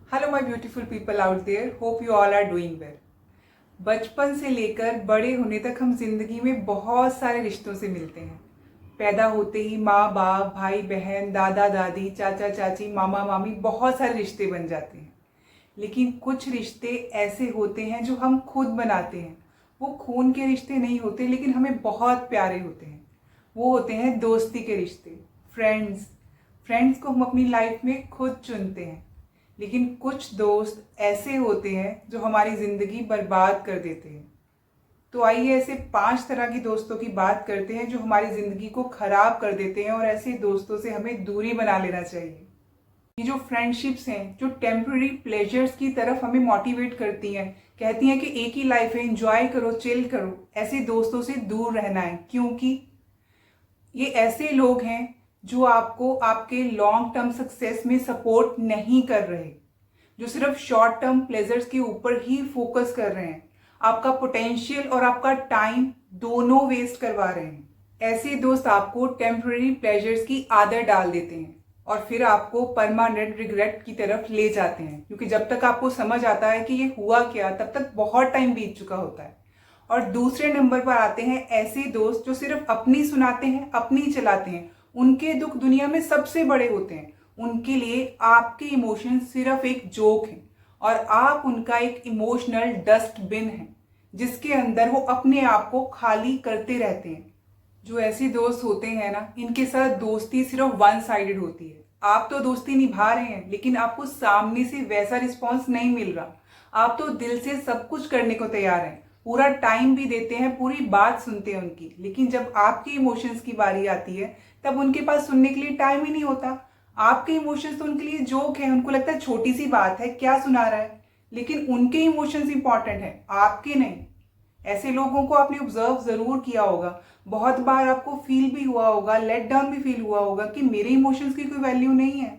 Hello my beautiful people out there, hope you all are doing well. बचपन से लेकर बड़े होने तक हम जिंदगी में बहुत सारे रिश्तों से मिलते हैं। पैदा होते ही माँ बाप, भाई बहन, दादा दादी, चाचा चाची, मामा मामी, बहुत सारे रिश्ते बन जाते हैं। लेकिन कुछ रिश्ते ऐसे होते हैं जो हम खुद बनाते हैं। वो खून के रिश्ते नहीं होते, लेकिन हमें बहुत प्यारे होते हैं। वो होते हैं दोस्ती के रिश्ते, फ्रेंड्स। फ्रेंड्स को हम अपनी लाइफ में खुद चुनते हैं। लेकिन कुछ दोस्त ऐसे होते हैं जो हमारी ज़िंदगी बर्बाद कर देते हैं। तो आइए ऐसे 5 तरह की दोस्तों की बात करते हैं जो हमारी ज़िंदगी को ख़राब कर देते हैं, और ऐसे दोस्तों से हमें दूरी बना लेना चाहिए। ये जो फ्रेंडशिप्स हैं, जो टेम्पररी प्लेजर्स की तरफ हमें मोटिवेट करती हैं, कहती हैं कि एक ही लाइफ है, एंजॉय करो, चिल करो, ऐसे दोस्तों से दूर रहना है। क्योंकि ये ऐसे लोग हैं जो आपको आपके लॉन्ग टर्म सक्सेस में सपोर्ट नहीं कर रहे, जो सिर्फ शॉर्ट टर्म प्लेजर्स के ऊपर ही फोकस कर रहे हैं, आपका पोटेंशियल और आपका टाइम दोनों वेस्ट करवा रहे हैं। ऐसे दोस्त आपको टेम्पररी प्लेजर्स की आदत डाल देते हैं और फिर आपको परमानेंट रिग्रेट की तरफ ले जाते हैं, क्योंकि जब तक आपको समझ आता है कि ये हुआ क्या, तब तक बहुत टाइम बीत चुका होता है। और दूसरे नंबर पर आते हैं ऐसे दोस्त जो सिर्फ अपनी सुनाते हैं, अपनी चलाते हैं। उनके दुख दुनिया में सबसे बड़े होते हैं। उनके लिए आपके इमोशन सिर्फ एक जोक है और आप उनका एक इमोशनल डस्टबिन है, जिसके अंदर वो अपने आप को खाली करते रहते हैं। जो ऐसे दोस्त होते हैं ना, इनके साथ दोस्ती सिर्फ वन साइडेड होती है। आप तो दोस्ती निभा रहे हैं, लेकिन आपको सामने से वैसा रिस्पॉन्स नहीं मिल रहा। आप तो दिल से सब कुछ करने को तैयार हैं, पूरा टाइम भी देते हैं, पूरी बात सुनते हैं उनकी, लेकिन जब आपके इमोशंस की बारी आती है तब उनके पास सुनने के लिए टाइम ही नहीं होता। आपके इमोशंस तो उनके लिए जोक है, उनको लगता है छोटी सी बात है, क्या सुना रहा है। लेकिन उनके इमोशंस इंपॉर्टेंट है, आपके नहीं। ऐसे लोगों को आपने ऑब्जर्व जरूर किया होगा। बहुत बार आपको फील भी हुआ होगा, लेट डाउन भी फील हुआ होगा कि मेरे इमोशंस की कोई वैल्यू नहीं है।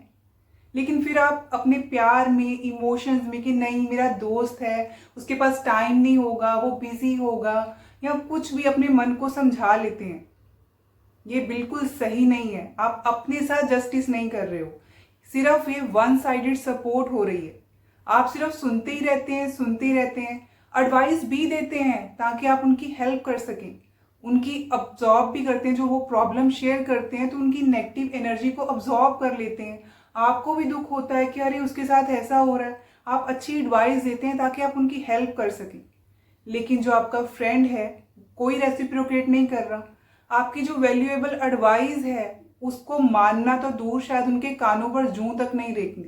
लेकिन फिर आप अपने प्यार में, इमोशंस में कि नहीं मेरा दोस्त है, उसके पास टाइम नहीं होगा, वो बिजी होगा, या कुछ भी अपने मन को समझा लेते हैं। ये बिल्कुल सही नहीं है। आप अपने साथ जस्टिस नहीं कर रहे हो, सिर्फ ये वन साइडेड सपोर्ट हो रही है। आप सिर्फ सुनते ही रहते हैं, सुनते ही रहते हैं। एडवाइस भी देते हैं ताकि आप उनकी हेल्प कर सकें, उनकी अब्जॉर्ब भी करते हैं। जो वो प्रॉब्लम शेयर करते हैं तो उनकी नेगेटिव एनर्जी को अब्जॉर्ब कर लेते हैं। आपको भी दुख होता है कि अरे उसके साथ ऐसा हो रहा है। आप अच्छी एडवाइस देते हैं ताकि आप उनकी हेल्प कर सकें। लेकिन जो आपका फ्रेंड है, कोई रेसिप्रोकेट नहीं कर रहा। आपकी जो वैल्यूएबल एडवाइस है उसको मानना तो दूर, शायद उनके कानों पर जूं तक नहीं रेंगती।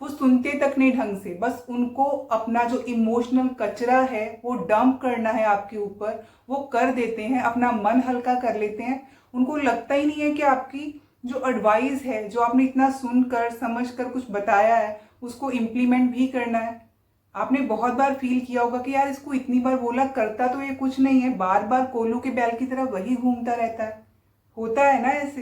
वो सुनते तक नहीं ढंग से, बस उनको अपना जो इमोशनल कचरा है वो डंप करना है आपके ऊपर, वो कर देते हैं, अपना मन हल्का कर लेते हैं। उनको लगता ही नहीं है कि आपकी जो एडवाइस है, जो आपने इतना सुनकर समझकर कुछ बताया है, उसको इम्प्लीमेंट भी करना है। आपने बहुत बार फील किया होगा कि यार इसको इतनी बार बोला, करता तो ये कुछ नहीं है, बार बार कोल्हू के बैल की तरह वही घूमता रहता है। होता है ना ऐसे।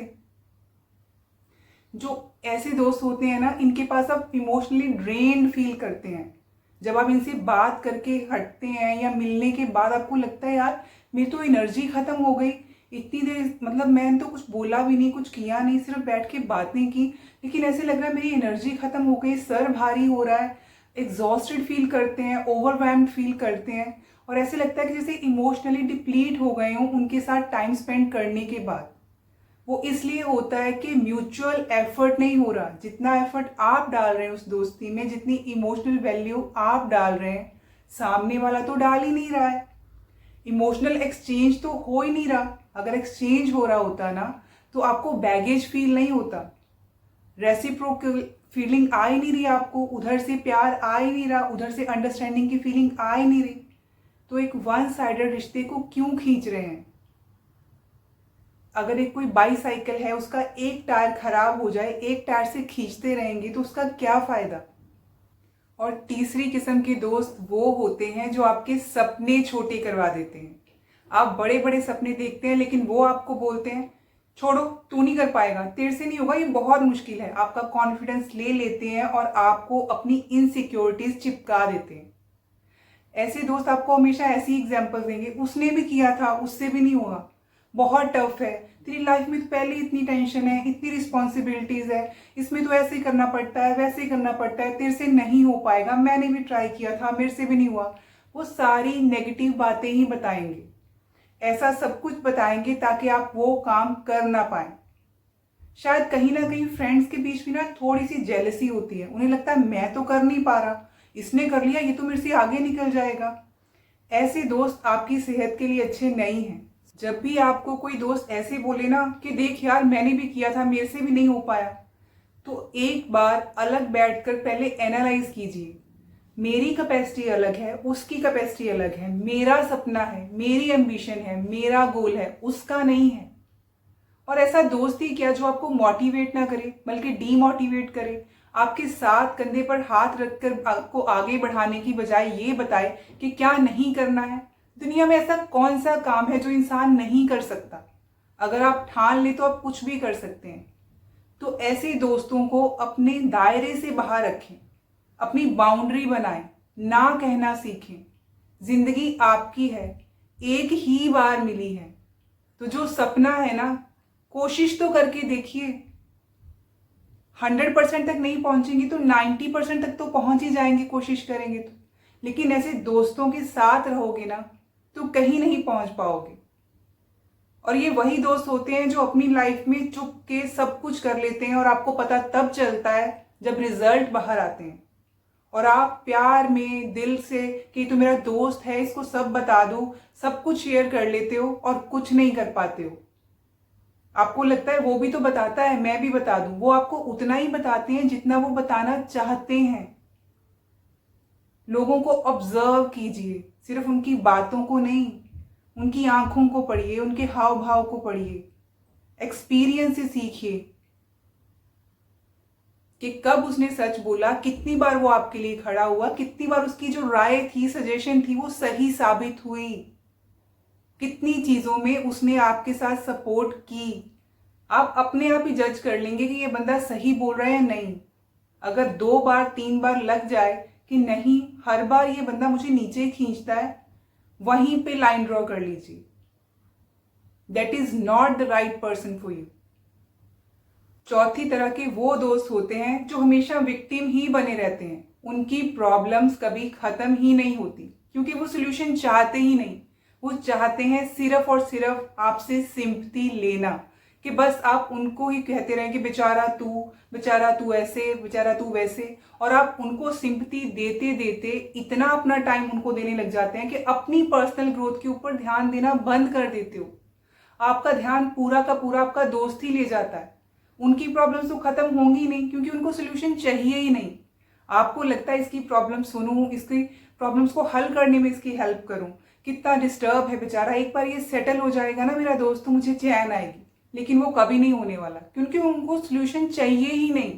जो ऐसे दोस्त होते हैं ना, इनके पास आप इमोशनली ड्रेन्ड फील करते हैं। जब आप इनसे बात करके हटते हैं या मिलने के बाद आपको लगता है यार मेरी तो एनर्जी खत्म हो गई, इतनी देर मतलब मैंने तो कुछ बोला भी नहीं, कुछ किया नहीं, सिर्फ बैठ के बातें की, लेकिन ऐसे लग रहा है मेरी एनर्जी खत्म हो गई, सर भारी हो रहा है, एग्जॉस्टेड फील करते हैं, ओवरवेल्म्ड फील करते हैं। और ऐसे लगता है कि जैसे इमोशनली डिप्लीट हो गए हों उनके साथ टाइम स्पेंड करने के बाद। वो इसलिए होता है कि म्यूचुअल एफर्ट नहीं हो रहा। जितना एफर्ट आप डाल रहे हैं उस दोस्ती में, जितनी इमोशनल वैल्यू आप डाल रहे हैं, सामने वाला तो डाल ही नहीं रहा है। इमोशनल एक्सचेंज तो हो ही नहीं रहा। अगर एक्सचेंज हो रहा होता ना, तो आपको बैगेज फील नहीं होता, रेसिप्रोकल फीलिंग आ ही नहीं रही आपको, उधर से प्यार आ ही नहीं रहा, उधर से अंडरस्टैंडिंग की फीलिंग आ ही नहीं रही। तो एक वन साइडेड रिश्ते को क्यों खींच रहे हैं? अगर एक कोई बाईसाइकिल है, उसका एक टायर खराब हो जाए, एक टायर से खींचते रहेंगे तो उसका क्या फायदा? और तीसरी किस्म के दोस्त वो होते हैं जो आपके सपने छोटे करवा देते हैं। आप बड़े बड़े सपने देखते हैं, लेकिन वो आपको बोलते हैं छोड़ो, तू नहीं कर पाएगा, तेरे से नहीं होगा, ये बहुत मुश्किल है। आपका कॉन्फिडेंस ले लेते हैं और आपको अपनी इनसिक्योरिटीज चिपका देते हैं। ऐसे दोस्त आपको हमेशा ऐसी एग्जाम्पल देंगे, उसने भी किया था, उससे भी नहीं हुआ। बहुत टफ है, तेरी लाइफ में तो पहले इतनी टेंशन है, इतनी रिस्पॉन्सिबिलिटीज है, इसमें तो ऐसे ही करना पड़ता है, वैसे ही करना पड़ता है, तेरे से नहीं हो पाएगा, मैंने भी ट्राई किया था, मेरे से भी नहीं हुआ। वो सारी नेगेटिव बातें ही बताएंगे, ऐसा सब कुछ बताएंगे ताकि आप वो काम कर ना पाए। शायद कहीं ना कहीं फ्रेंड्स के बीच में ना थोड़ी सी जेलसी होती है, उन्हें लगता है मैं तो कर नहीं पा रहा, इसने कर लिया, ये तो मेरे से आगे निकल जाएगा। ऐसे दोस्त आपकी सेहत के लिए अच्छे नहीं हैं। जब भी आपको कोई दोस्त ऐसे बोले ना कि देख यार मैंने भी किया था, मेरे से भी नहीं हो पाया, तो एक बार अलग बैठकर पहले एनालाइज कीजिए। मेरी कैपेसिटी अलग है, उसकी कैपेसिटी अलग है, मेरा सपना है, मेरी एम्बिशन है, मेरा गोल है, उसका नहीं है। और ऐसा दोस्त ही क्या जो आपको मोटिवेट ना करे बल्कि डीमोटिवेट करे, आपके साथ कंधे पर हाथ रखकर आपको आगे बढ़ाने की बजाय ये बताए कि क्या नहीं करना है। दुनिया में ऐसा कौन सा काम है जो इंसान नहीं कर सकता? अगर आप ठान ले तो आप कुछ भी कर सकते हैं। तो ऐसे दोस्तों को अपने दायरे से बाहर रखें, अपनी बाउंड्री बनाएं, ना कहना सीखें। जिंदगी आपकी है, एक ही बार मिली है, तो जो सपना है ना, कोशिश तो करके देखिए। 100% तक नहीं पहुंचेंगे तो 90% तक तो पहुंच ही जाएंगे, कोशिश करेंगे तो। लेकिन ऐसे दोस्तों के साथ रहोगे ना तो कहीं नहीं पहुंच पाओगे। और ये वही दोस्त होते हैं जो अपनी लाइफ में चुप के सब कुछ कर लेते हैं और आपको पता तब चलता है जब रिजल्ट बाहर आते हैं। और आप प्यार में दिल से कि तो मेरा दोस्त है, इसको सब बता दो, सब कुछ शेयर कर लेते हो और कुछ नहीं कर पाते हो। आपको लगता है वो भी तो बताता है, मैं भी बता दूं। वो आपको उतना ही बताते हैं जितना वो बताना चाहते हैं। लोगों को ऑब्जर्व कीजिए, सिर्फ उनकी बातों को नहीं, उनकी आंखों को पढ़िए, उनके हाव भाव को पढ़िए, एक्सपीरियंस से सीखिए कि कब उसने सच बोला, कितनी बार वो आपके लिए खड़ा हुआ, कितनी बार उसकी जो राय थी, सजेशन थी, वो सही साबित हुई, कितनी चीजों में उसने आपके साथ सपोर्ट की। आप अपने आप ही जज कर लेंगे कि ये बंदा सही बोल रहा है या नहीं। अगर 2 बार 3 बार लग जाए कि नहीं, हर बार ये बंदा मुझे नीचे खींचता है, वहीं पे लाइन ड्रॉ कर लीजिए। That is not the right person for you. चौथी तरह के वो दोस्त होते हैं जो हमेशा विक्टिम ही बने रहते हैं। उनकी प्रॉब्लम्स कभी खत्म ही नहीं होती क्योंकि वो सोल्यूशन चाहते ही नहीं। वो चाहते हैं सिर्फ और सिर्फ आपसे सिंपैथी लेना, कि बस आप उनको ही कहते रहें कि बेचारा तू ऐसे, बेचारा तू वैसे। और आप उनको सिंपैथी देते देते इतना अपना टाइम उनको देने लग जाते हैं कि अपनी पर्सनल ग्रोथ के ऊपर ध्यान देना बंद कर देते हो। आपका ध्यान पूरा का पूरा आपका दोस्त ही ले जाता है। उनकी प्रॉब्लम्स तो खत्म होंगी नहीं क्योंकि उनको सोल्यूशन चाहिए ही नहीं। आपको लगता है इसकी प्रॉब्लम सुनूं, इसकी प्रॉब्लम्स को हल करने में इसकी हेल्प करूं, कितना डिस्टर्ब है बेचारा, एक बार ये सेटल हो जाएगा ना मेरा दोस्त तो मुझे चैन आएगी। लेकिन वो कभी नहीं होने वाला क्योंकि उनको सोल्यूशन चाहिए ही नहीं।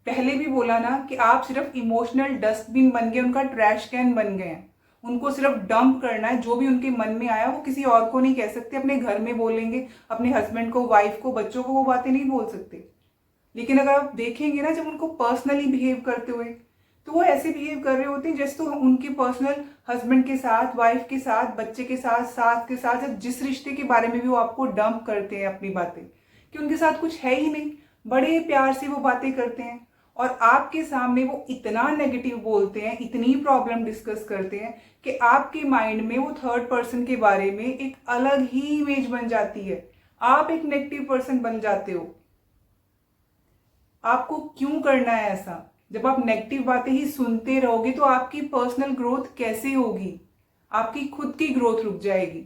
पहले भी बोला ना कि आप सिर्फ इमोशनल डस्टबिन बन गए, उनका ट्रैश कैन बन गए हैं। उनको सिर्फ डंप करना है, जो भी उनके मन में आया वो किसी और को नहीं कह सकते। अपने घर में बोलेंगे, अपने हस्बैंड को, वाइफ को, बच्चों को वो बातें नहीं बोल सकते। लेकिन अगर आप देखेंगे ना जब उनको पर्सनली बिहेव करते हुए, तो वो ऐसे बिहेव कर रहे होते हैं जैसे तो उनके पर्सनल हस्बैंड के साथ, वाइफ के साथ, बच्चे के साथ, सास के साथ, जब जिस रिश्ते के बारे में भी वो आपको डंप करते हैं अपनी बातें, कि उनके साथ कुछ है ही नहीं, बड़े प्यार से वो बातें करते हैं। और आपके सामने वो इतना नेगेटिव बोलते हैं, इतनी प्रॉब्लम डिस्कस करते हैं कि आपके माइंड में वो थर्ड पर्सन के बारे में एक अलग ही इमेज बन जाती है। आप एक नेगेटिव पर्सन बन जाते हो। आपको क्यों करना है ऐसा? जब आप नेगेटिव बातें ही सुनते रहोगे तो आपकी पर्सनल ग्रोथ कैसे होगी? आपकी खुद की ग्रोथ रुक जाएगी।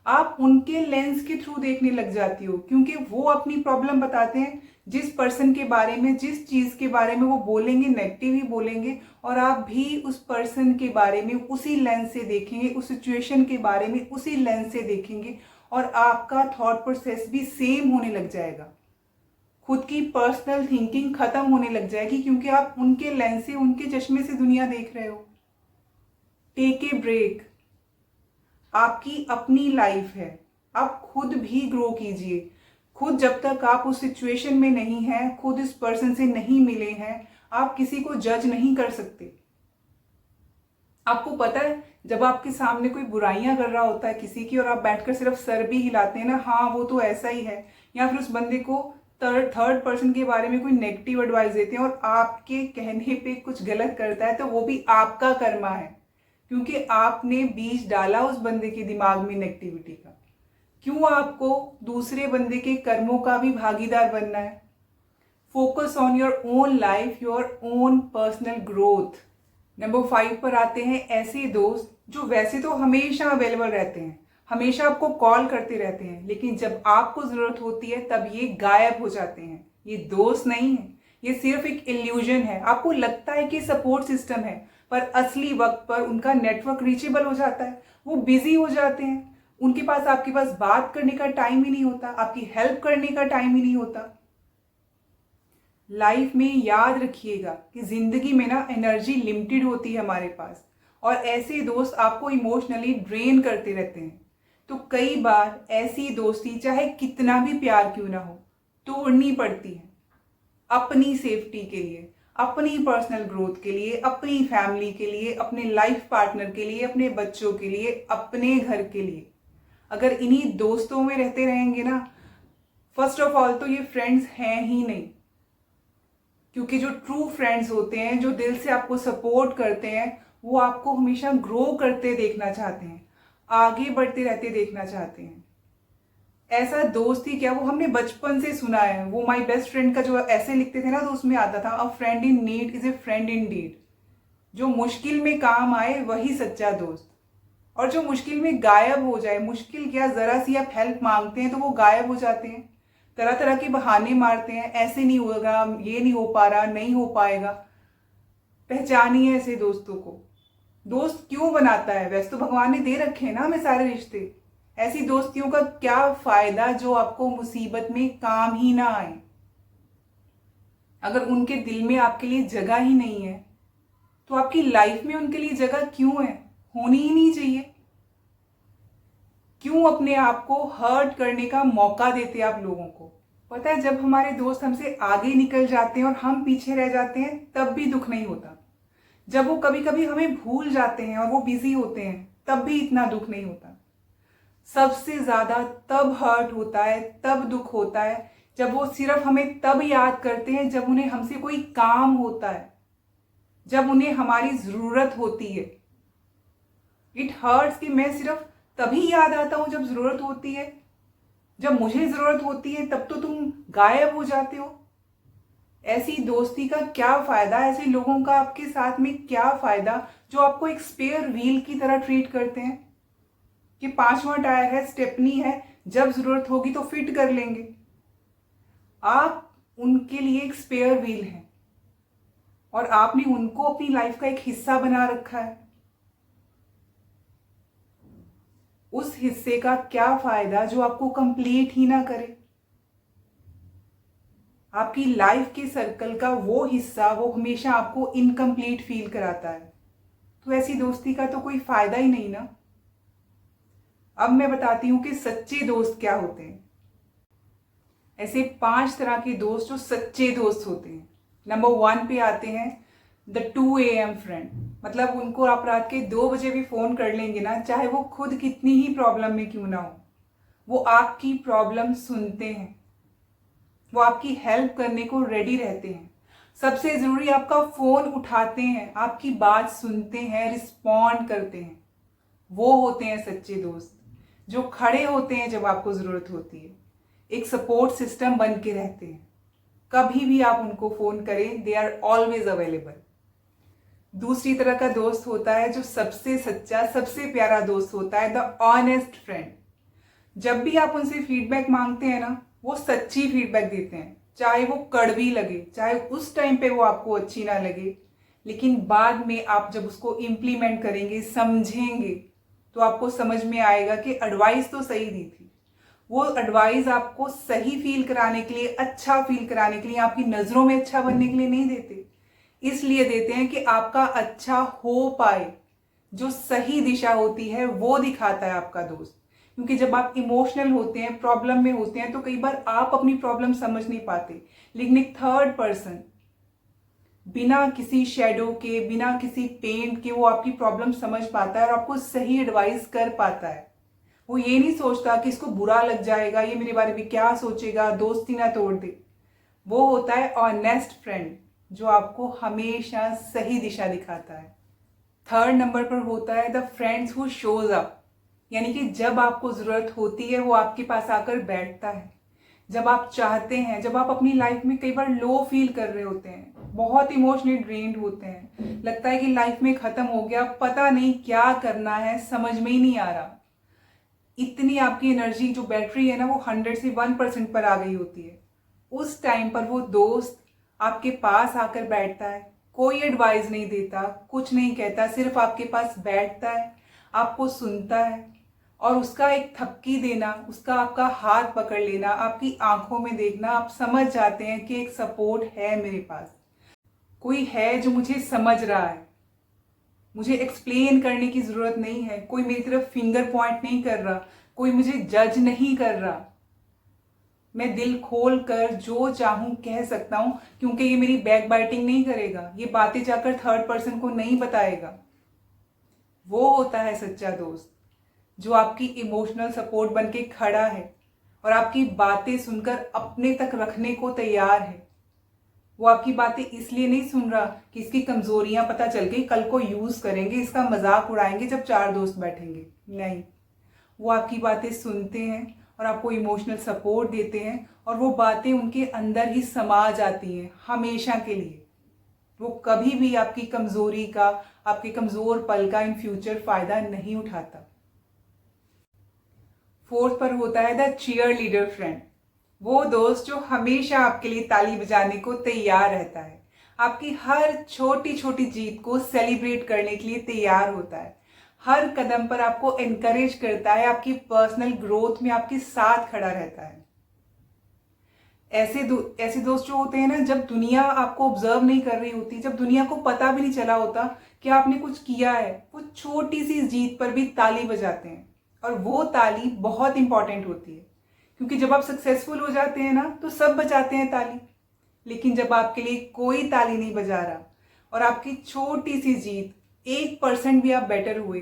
आप उनके लेंस के थ्रू देखने लग जाती हो क्योंकि वो अपनी प्रॉब्लम बताते हैं। जिस पर्सन के बारे में, जिस चीज के बारे में वो बोलेंगे, नेगेटिव ही बोलेंगे, और आप भी उस पर्सन के बारे में उसी लेंस से देखेंगे, उस सिचुएशन के बारे में उसी लेंस से देखेंगे, और आपका थॉट प्रोसेस भी सेम होने लग जाएगा। खुद की पर्सनल थिंकिंग खत्म होने लग जाएगी क्योंकि आप उनके लेंस से, उनके चश्मे से दुनिया देख रहे हो। Take a break. आपकी अपनी लाइफ है, आप खुद भी ग्रो कीजिए। खुद जब तक आप उस सिचुएशन में नहीं हैं, खुद इस पर्सन से नहीं मिले हैं, आप किसी को जज नहीं कर सकते। आपको पता है, जब आपके सामने कोई बुराइयां कर रहा होता है किसी की और आप बैठकर सिर्फ सर भी हिलाते हैं ना, हाँ वो तो ऐसा ही है, या फिर उस बंदे को थर्ड पर्सन के बारे में कोई नेगेटिव एडवाइस देते हैं और आपके कहने पे कुछ गलत करता है, तो वो भी आपका कर्मा है, क्योंकि आपने बीज डाला उस बंदे के दिमाग में नेगेटिविटी का। क्यों आपको दूसरे बंदे के कर्मों का भी भागीदार बनना है? Focus on your own life, your own personal growth. Number 5 पर आते हैं ऐसे दोस्त जो वैसे तो हमेशा अवेलेबल रहते हैं, हमेशा आपको कॉल करते रहते हैं, लेकिन जब आपको जरूरत होती है तब ये गायब हो जाते हैं। ये दोस्त नहीं है, ये सिर्फ एक इल्यूजन है। आपको लगता है कि सपोर्ट सिस्टम है, पर असली वक्त पर उनका नेटवर्क रीचेबल हो जाता है, वो बिजी हो जाते हैं, उनके पास आपके पास बात करने का टाइम ही नहीं होता, आपकी हेल्प करने का टाइम ही नहीं होता। लाइफ में याद रखिएगा कि जिंदगी में ना एनर्जी लिमिटेड होती है हमारे पास, और ऐसे दोस्त आपको इमोशनली ड्रेन करते रहते हैं। तो कई बार ऐसी दोस्ती चाहे कितना भी प्यार क्यों ना हो, तोड़नी पड़ती है, अपनी सेफ्टी के लिए, अपनी पर्सनल ग्रोथ के लिए, अपनी फैमिली के लिए, अपने लाइफ पार्टनर के लिए, अपने बच्चों के लिए, अपने घर के लिए। अगर इन्हीं दोस्तों में रहते रहेंगे ना, फर्स्ट ऑफ ऑल तो ये फ्रेंड्स हैं ही नहीं, क्योंकि जो ट्रू फ्रेंड्स होते हैं, जो दिल से आपको सपोर्ट करते हैं, वो आपको हमेशा ग्रो करते देखना चाहते हैं, आगे बढ़ते रहते देखना चाहते हैं। ऐसा दोस्त ही क्या, वो हमने बचपन से सुना है, वो माय बेस्ट फ्रेंड का जो ऐसे लिखते थे ना, तो उसमें आता था a friend in need is a friend in deed. जो मुश्किल में काम आए वही सच्चा दोस्त, और जो मुश्किल में गायब हो जाए, मुश्किल क्या, जरा सी आप हेल्प मांगते हैं तो वो गायब हो जाते हैं, तरह तरह के बहाने मारते हैं, ऐसे नहीं होगा, ये नहीं हो पा रहा, नहीं हो पाएगा। पहचानिए ऐसे दोस्तों को। दोस्त क्यों बनाता है? वैसे तो भगवान ने दे रखे हैं ना हमें सारे रिश्ते। ऐसी दोस्तियों का क्या फायदा जो आपको मुसीबत में काम ही ना आए। अगर उनके दिल में आपके लिए जगह ही नहीं है, तो आपकी लाइफ में उनके लिए जगह क्यों है? होनी ही नहीं चाहिए। क्यों अपने आप को हर्ट करने का मौका देते आप लोगों को? पता है, जब हमारे दोस्त हमसे आगे निकल जाते हैं और हम पीछे रह जाते हैं, तब भी दुख नहीं होता। जब वो कभी कभी हमें भूल जाते हैं और वो बिजी होते हैं, तब भी इतना दुख नहीं होता। सबसे ज्यादा तब हर्ट होता है, तब दुख होता है, जब वो सिर्फ हमें तब याद करते हैं जब उन्हें हमसे कोई काम होता है, जब उन्हें हमारी जरूरत होती है। इट हर्ट्स कि मैं सिर्फ तभी याद आता हूं जब जरूरत होती है, जब मुझे जरूरत होती है तब तो तुम गायब हो जाते हो। ऐसी दोस्ती का क्या फायदा? ऐसे लोगों का आपके साथ में क्या फायदा जो आपको एक स्पेयर व्हील की तरह ट्रीट करते हैं कि 5वां टायर है, स्टेपनी है, जब जरूरत होगी तो फिट कर लेंगे। आप उनके लिए एक स्पेयर व्हील हैं और आपने उनको अपनी लाइफ का एक हिस्सा बना रखा है। उस हिस्से का क्या फायदा जो आपको कंप्लीट ही ना करे? आपकी लाइफ के सर्कल का वो हिस्सा, वो हमेशा आपको इनकम्प्लीट फील कराता है। तो ऐसी दोस्ती का तो कोई फायदा ही नहीं ना। अब मैं बताती हूं कि सच्चे दोस्त क्या होते हैं। ऐसे 5 तरह के दोस्त जो सच्चे दोस्त होते हैं। नंबर 1 पे आते हैं द 2 AM फ्रेंड। मतलब उनको आप रात के 2 बजे भी फोन कर लेंगे ना, चाहे वो खुद कितनी ही प्रॉब्लम में क्यों ना हो, वो आपकी प्रॉब्लम सुनते हैं, वो आपकी हेल्प करने को रेडी रहते हैं। सबसे जरूरी, आपका फोन उठाते हैं, आपकी बात सुनते हैं, रिस्पॉन्ड करते हैं। वो होते हैं सच्चे दोस्त, जो खड़े होते हैं जब आपको जरूरत होती है, एक सपोर्ट सिस्टम बन के रहते हैं। कभी भी आप उनको फोन करें, दे आर ऑलवेज अवेलेबल। दूसरी तरह का दोस्त होता है जो सबसे सच्चा, सबसे प्यारा दोस्त होता है, द ऑनेस्ट फ्रेंड। जब भी आप उनसे फीडबैक मांगते हैं ना, वो सच्ची फीडबैक देते हैं, चाहे वो कड़वी लगे, चाहे उस टाइम पे वो आपको अच्छी ना लगे, लेकिन बाद में आप जब उसको इम्प्लीमेंट करेंगे, समझेंगे, तो आपको समझ में आएगा कि एडवाइस तो सही दी थी। वो एडवाइस आपको सही फील कराने के लिए, अच्छा फील कराने के लिए, आपकी नजरों में अच्छा बनने के लिए नहीं देते, इसलिए देते हैं कि आपका अच्छा हो पाए। जो सही दिशा होती है वो दिखाता है आपका दोस्त। क्योंकि जब आप इमोशनल होते हैं, प्रॉब्लम में होते हैं, तो कई बार आप अपनी प्रॉब्लम समझ नहीं पाते, लेकिन एक थर्ड पर्सन बिना किसी शेडो के, बिना किसी पेंट के वो आपकी प्रॉब्लम समझ पाता है और आपको सही एडवाइस कर पाता है। वो ये नहीं सोचता कि इसको बुरा लग जाएगा, ये मेरे बारे में क्या सोचेगा, दोस्ती ना तोड़ दे। वो होता है ऑनेस्ट फ्रेंड जो आपको हमेशा सही दिशा दिखाता है। थर्ड नंबर पर होता है the friends who shows up, यानी कि जब आपको ज़रूरत होती है वो आपके पास आकर बैठता है। जब आप चाहते हैं, जब आप अपनी लाइफ में कई बार लो फील कर रहे होते हैं, बहुत इमोशनली ड्रेन्ड होते हैं, लगता है कि लाइफ में ख़त्म हो गया, पता नहीं क्या करना है, समझ में ही नहीं आ रहा, इतनी आपकी एनर्जी जो बैटरी है ना वो 100 से 1% पर आ गई होती है। उस टाइम पर वो दोस्त आपके पास आकर बैठता है, कोई एडवाइस नहीं देता, कुछ नहीं कहता, सिर्फ आपके पास बैठता है, आपको सुनता है और उसका एक थपकी देना, उसका आपका हाथ पकड़ लेना, आपकी आंखों में देखना, आप समझ जाते हैं कि एक सपोर्ट है मेरे पास, कोई है जो मुझे समझ रहा है, मुझे एक्सप्लेन करने की ज़रूरत नहीं है, कोई मेरी तरफ फिंगर पॉइंट नहीं कर रहा, कोई मुझे जज नहीं कर रहा, मैं दिल खोल कर जो चाहूँ कह सकता हूँ, क्योंकि ये मेरी बैक बाइटिंग नहीं करेगा, ये बातें जाकर थर्ड पर्सन को नहीं बताएगा। वो होता है सच्चा दोस्त जो आपकी इमोशनल सपोर्ट बन के खड़ा है और आपकी बातें सुनकर अपने तक रखने को तैयार है। वो आपकी बातें इसलिए नहीं सुन रहा कि इसकी कमजोरियां पता चल गई, कल को यूज करेंगे, इसका मजाक उड़ाएंगे जब 4 दोस्त बैठेंगे, नहीं, वो आपकी बातें सुनते हैं और आपको इमोशनल सपोर्ट देते हैं और वो बातें उनके अंदर ही समा जाती हैं हमेशा के लिए। वो कभी भी आपकी कमजोरी का, आपके कमजोर पल का इन फ्यूचर फायदा नहीं उठाता। फोर्थ पर होता है द चीयर लीडर फ्रेंड, वो दोस्त जो हमेशा आपके लिए ताली बजाने को तैयार रहता है, आपकी हर छोटी छोटी जीत को सेलिब्रेट करने के लिए तैयार होता है, हर कदम पर आपको एनकरेज करता है, आपकी पर्सनल ग्रोथ में आपके साथ खड़ा रहता है। ऐसे दोस्त जो होते हैं ना, जब दुनिया आपको ऑब्जर्व नहीं कर रही होती, जब दुनिया को पता भी नहीं चला होता कि आपने कुछ किया है, वो छोटी सी जीत पर भी ताली बजाते हैं और वो ताली बहुत इंपॉर्टेंट होती है, क्योंकि जब आप सक्सेसफुल हो जाते हैं ना तो सब बजाते हैं ताली, लेकिन जब आपके लिए कोई ताली नहीं बजा रहा और आपकी छोटी सी जीत 1% भी आप बेटर हुए,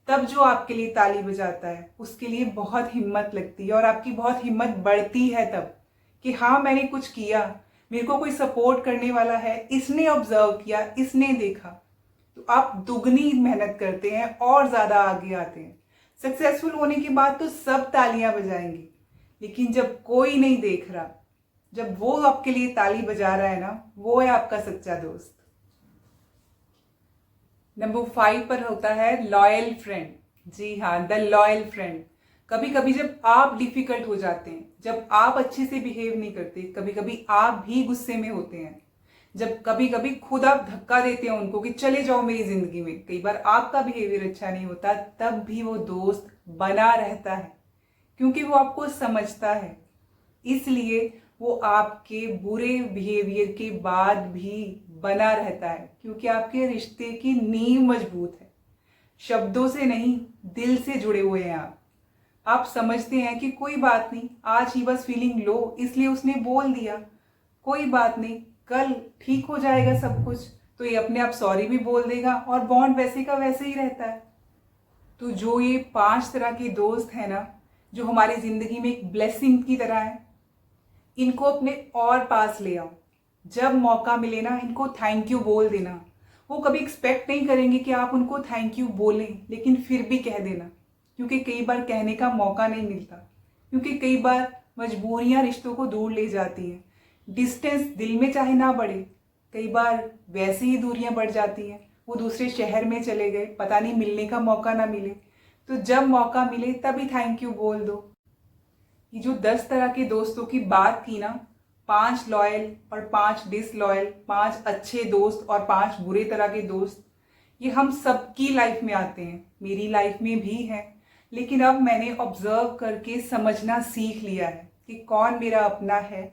तब जो आपके लिए ताली बजाता है उसके लिए बहुत हिम्मत लगती है और आपकी बहुत हिम्मत बढ़ती है तब कि हाँ मैंने कुछ किया, मेरे को कोई सपोर्ट करने वाला है, इसने ऑब्जर्व किया, इसने देखा, तो आप दुगनी मेहनत करते हैं और ज़्यादा आगे आते हैं। सक्सेसफुल होने के बाद तो सब तालियां बजाएंगे, लेकिन जब कोई नहीं देख रहा, जब वो आपके लिए ताली बजा रहा है ना, वो है आपका सच्चा दोस्त। नंबर 5 पर होता है लॉयल फ्रेंड। जी हाँ, द लॉयल फ्रेंड। कभी कभी जब आप डिफिकल्ट हो जाते हैं, जब आप अच्छे से बिहेव नहीं करते, कभी कभी आप भी गुस्से में होते हैं, जब कभी कभी खुद आप धक्का देते हैं उनको कि चले जाओ मेरी जिंदगी में, कई बार आपका बिहेवियर अच्छा नहीं होता, तब भी वो दोस्त बना रहता है क्योंकि वो आपको समझता है। इसलिए वो आपके बुरे बिहेवियर के बाद भी बना रहता है, क्योंकि आपके रिश्ते की नींव मजबूत है, शब्दों से नहीं दिल से जुड़े हुए हैं आप समझते हैं कि कोई बात नहीं, आज ही बस फीलिंग लो इसलिए उसने बोल दिया, कोई बात नहीं, कल ठीक हो जाएगा सब कुछ, तो ये अपने आप सॉरी भी बोल देगा और बॉन्ड वैसे का वैसे ही रहता है। तो जो ये 5 तरह के दोस्त हैं ना, जो हमारी जिंदगी में एक ब्लेसिंग की तरह है, इनको अपने और पास ले आओ। जब मौका मिले ना, इनको थैंक यू बोल देना। वो कभी एक्सपेक्ट नहीं करेंगे कि आप उनको थैंक यू बोलें, लेकिन फिर भी कह देना, क्योंकि कई बार कहने का मौका नहीं मिलता, क्योंकि कई बार मजबूरियां रिश्तों को दूर ले जाती हैं। डिस्टेंस दिल में चाहे ना बढ़े, कई बार वैसे ही दूरियां बढ़ जाती हैं, वो दूसरे शहर में चले गए, पता नहीं मिलने का मौका ना मिले, तो जब मौका मिले तभी थैंक यू बोल दो। ये जो 10 तरह के दोस्तों की बात की ना, 5 लॉयल और 5 डिसलॉयल, 5 अच्छे दोस्त और 5 बुरे तरह के दोस्त, ये हम सबकी लाइफ में आते हैं, मेरी लाइफ में भी है। लेकिन अब मैंने ऑब्जर्व करके समझना सीख लिया है कि कौन मेरा अपना है,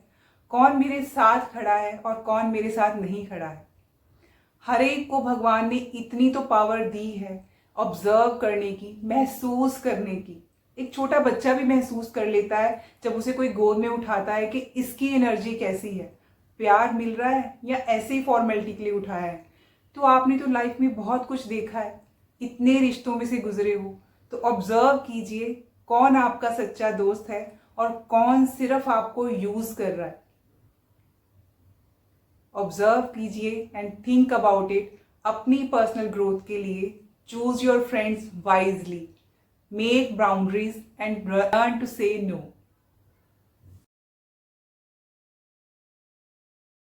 कौन मेरे साथ खड़ा है और कौन मेरे साथ नहीं खड़ा है। हर एक को भगवान ने इतनी तो पावर दी है ऑब्जर्व करने की, महसूस करने की। एक छोटा बच्चा भी महसूस कर लेता है जब उसे कोई गोद में उठाता है कि इसकी एनर्जी कैसी है, प्यार मिल रहा है या ऐसे ही फॉर्मेलिटी के लिए उठाया है? तो आपने तो लाइफ में बहुत कुछ देखा है, इतने रिश्तों में से गुजरे हो, तो ऑब्जर्व कीजिए कौन आपका सच्चा दोस्त है और कौन सिर्फ आपको यूज कर रहा है। ऑब्जर्व कीजिए एंड थिंक अबाउट इट। अपनी पर्सनल ग्रोथ के लिए choose your friends wisely, make boundaries and learn to say no.